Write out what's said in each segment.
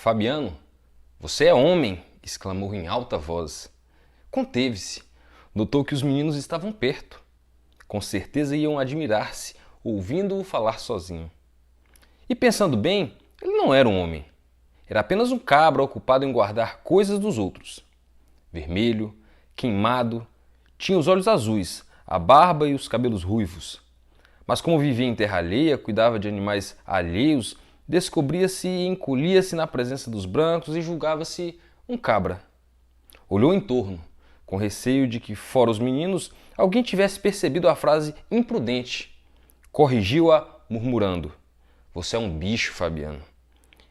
Fabiano, você é homem! Exclamou em alta voz. Conteve-se. Notou que os meninos estavam perto. Com certeza iam admirar-se, ouvindo-o falar sozinho. E pensando bem, ele não era um homem. Era apenas um cabra ocupado em guardar coisas dos outros. Vermelho, queimado, tinha os olhos azuis, a barba e os cabelos ruivos. Mas como vivia em terra alheia, cuidava de animais alheios, descobria-se e encolhia-se na presença dos brancos e julgava-se um cabra. Olhou em torno, com receio de que, fora os meninos, alguém tivesse percebido a frase imprudente. Corrigiu-a, murmurando: "Você é um bicho, Fabiano."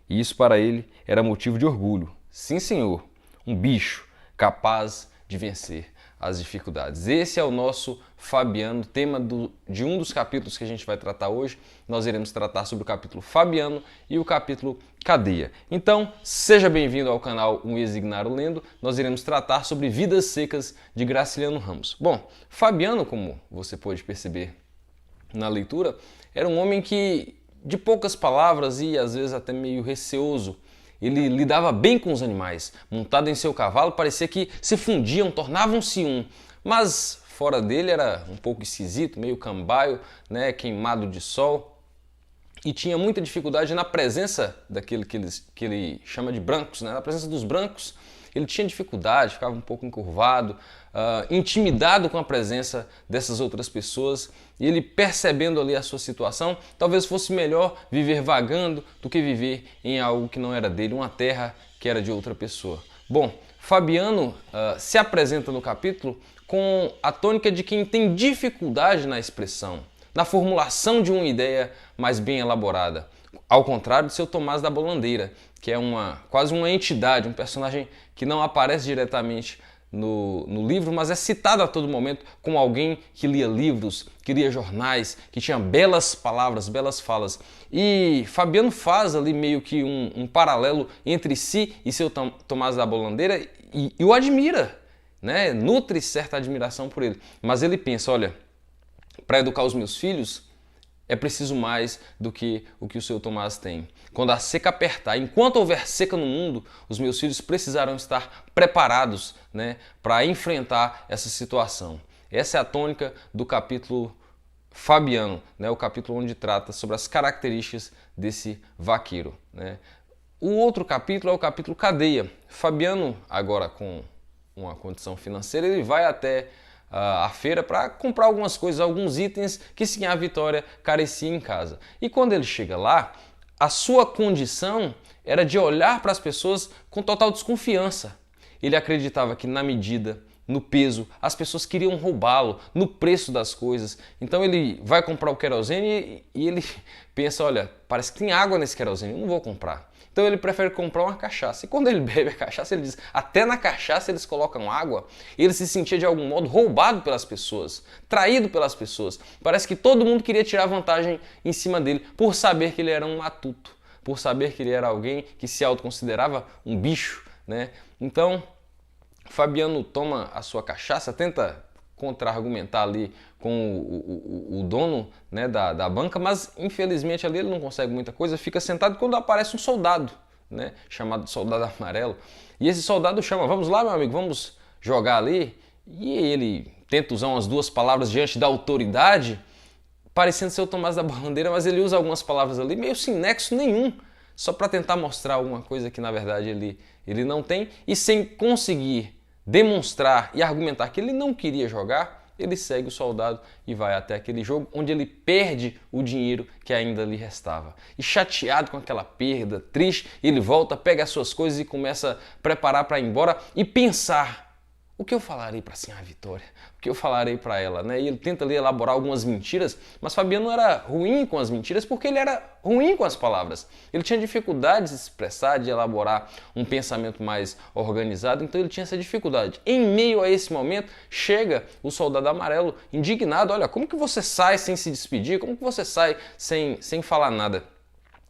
E isso para ele era motivo de orgulho. Sim, senhor, um bicho capaz de vencer as dificuldades. Esse é o nosso Fabiano, tema de um dos capítulos que a gente vai tratar hoje. Nós iremos tratar sobre o capítulo Fabiano e o capítulo Cadeia. Então, seja bem-vindo ao canal Um Ex-Ignaro Lendo. Nós iremos tratar sobre Vidas Secas de Graciliano Ramos. Bom, Fabiano, como você pode perceber na leitura, era um homem que, de poucas palavras e às vezes até meio receoso, ele lidava bem com os animais. Montado em seu cavalo, parecia que se fundiam, tornavam-se um. Mas fora dele era um pouco esquisito, meio cambaio, né, queimado de sol. E tinha muita dificuldade na presença daquele que ele chama de brancos, né? Na presença dos brancos, ele tinha dificuldade, ficava um pouco encurvado, intimidado com a presença dessas outras pessoas. E ele, percebendo ali a sua situação, talvez fosse melhor viver vagando do que viver em algo que não era dele, uma terra que era de outra pessoa. Bom, Fabiano se apresenta no capítulo com a tônica de quem tem dificuldade na expressão, na formulação de uma ideia mais bem elaborada. Ao contrário de seu Tomás da Bolandeira, que é quase uma entidade, um personagem que não aparece diretamente no livro, mas é citado a todo momento como alguém que lia livros, que lia jornais, que tinha belas palavras, belas falas. E Fabiano faz ali meio que um paralelo entre si e seu Tomás da Bolandeira e o admira, né? Nutre certa admiração por ele. Mas ele pensa, olha, para educar os meus filhos é preciso mais do que o que o seu Tomás tem. Quando a seca apertar, enquanto houver seca no mundo, os meus filhos precisarão estar preparados, né, para enfrentar essa situação. Essa é a tônica do capítulo Fabiano, né, o capítulo onde trata sobre as características desse vaqueiro, né. O outro capítulo é o capítulo Cadeia. Fabiano, agora com uma condição financeira, ele vai até a feira para comprar algumas coisas, alguns itens que sim a Vitória carecia em casa. E quando ele chega lá, a sua condição era de olhar para as pessoas com total desconfiança. Ele acreditava que na medida, no peso, as pessoas queriam roubá-lo, no preço das coisas. Então ele vai comprar o querosene e ele pensa, olha, parece que tem água nesse querosene, eu não vou comprar. Então ele prefere comprar uma cachaça. E quando ele bebe a cachaça, ele diz, até na cachaça eles colocam água. Ele se sentia de algum modo roubado pelas pessoas, traído pelas pessoas. Parece que todo mundo queria tirar vantagem em cima dele, por saber que ele era um matuto, por saber que ele era alguém que se autoconsiderava um bicho, né? Então, Fabiano toma a sua cachaça, tenta contra-argumentar ali com o dono, né, da banca, mas infelizmente ali ele não consegue muita coisa, fica sentado quando aparece um soldado, né, chamado Soldado Amarelo. E esse soldado chama, vamos lá meu amigo, vamos jogar ali. E ele tenta usar umas duas palavras diante da autoridade, parecendo ser o Tomás da Bolandeira, mas ele usa algumas palavras ali meio sem nexo nenhum, só para tentar mostrar alguma coisa que na verdade ele não tem, e sem conseguir demonstrar e argumentar que ele não queria jogar, ele segue o soldado e vai até aquele jogo onde ele perde o dinheiro que ainda lhe restava. E chateado com aquela perda, triste, ele volta, pega as suas coisas e começa a preparar para ir embora e pensar: o que eu falarei para a Senhora Vitória? O que eu falarei para ela? Né? E ele tenta ali elaborar algumas mentiras, mas Fabiano era ruim com as mentiras porque ele era ruim com as palavras. Ele tinha dificuldade de se expressar, de elaborar um pensamento mais organizado, então ele tinha essa dificuldade. Em meio a esse momento, chega o Soldado Amarelo indignado: olha, como que você sai sem se despedir? Como que você sai sem falar nada?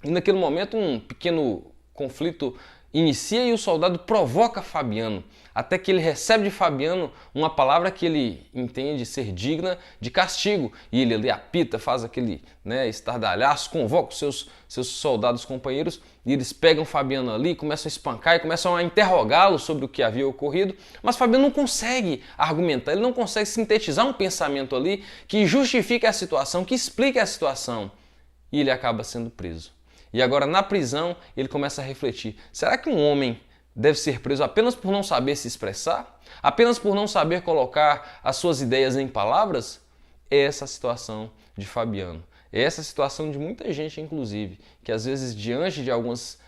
E naquele momento um pequeno conflito inicia e o soldado provoca Fabiano, até que ele recebe de Fabiano uma palavra que ele entende ser digna de castigo. E ele ali apita, faz aquele estardalhaço, convoca os seus soldados companheiros e eles pegam Fabiano ali, começam a espancar e começam a interrogá-lo sobre o que havia ocorrido. Mas Fabiano não consegue argumentar, ele não consegue sintetizar um pensamento ali que justifique a situação, que explique a situação. E ele acaba sendo preso. E agora na prisão ele começa a refletir, será que um homem deve ser preso apenas por não saber se expressar? Apenas por não saber colocar as suas ideias em palavras? É essa a situação de Fabiano. É essa a situação de muita gente, inclusive, que às vezes diante de algumas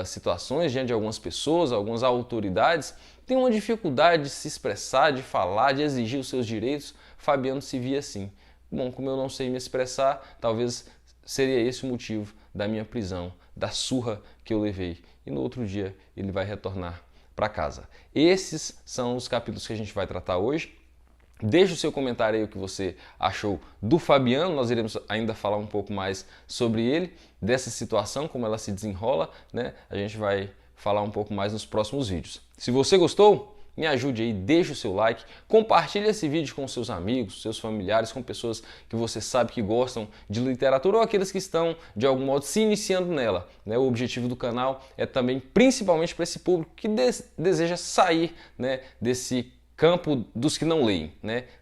situações, diante de algumas pessoas, algumas autoridades, tem uma dificuldade de se expressar, de falar, de exigir os seus direitos. Fabiano se via assim. Bom, como eu não sei me expressar, talvez seria esse o motivo da minha prisão, da surra que eu levei. E no outro dia ele vai retornar para casa. Esses são os capítulos que a gente vai tratar hoje. Deixe o seu comentário aí o que você achou do Fabiano. Nós iremos ainda falar um pouco mais sobre ele, dessa situação, como ela se desenrola, né? A gente vai falar um pouco mais nos próximos vídeos. Se você gostou, me ajude aí, deixe o seu like, compartilhe esse vídeo com seus amigos, seus familiares, com pessoas que você sabe que gostam de literatura ou aqueles que estão, de algum modo, se iniciando nela. O objetivo do canal é também, principalmente para esse público que deseja sair desse campo dos que não leem.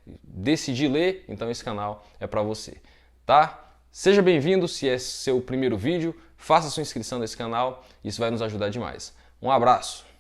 Decidir ler, então esse canal é para você. Tá? Seja bem-vindo, se é seu primeiro vídeo, faça sua inscrição nesse canal, isso vai nos ajudar demais. Um abraço!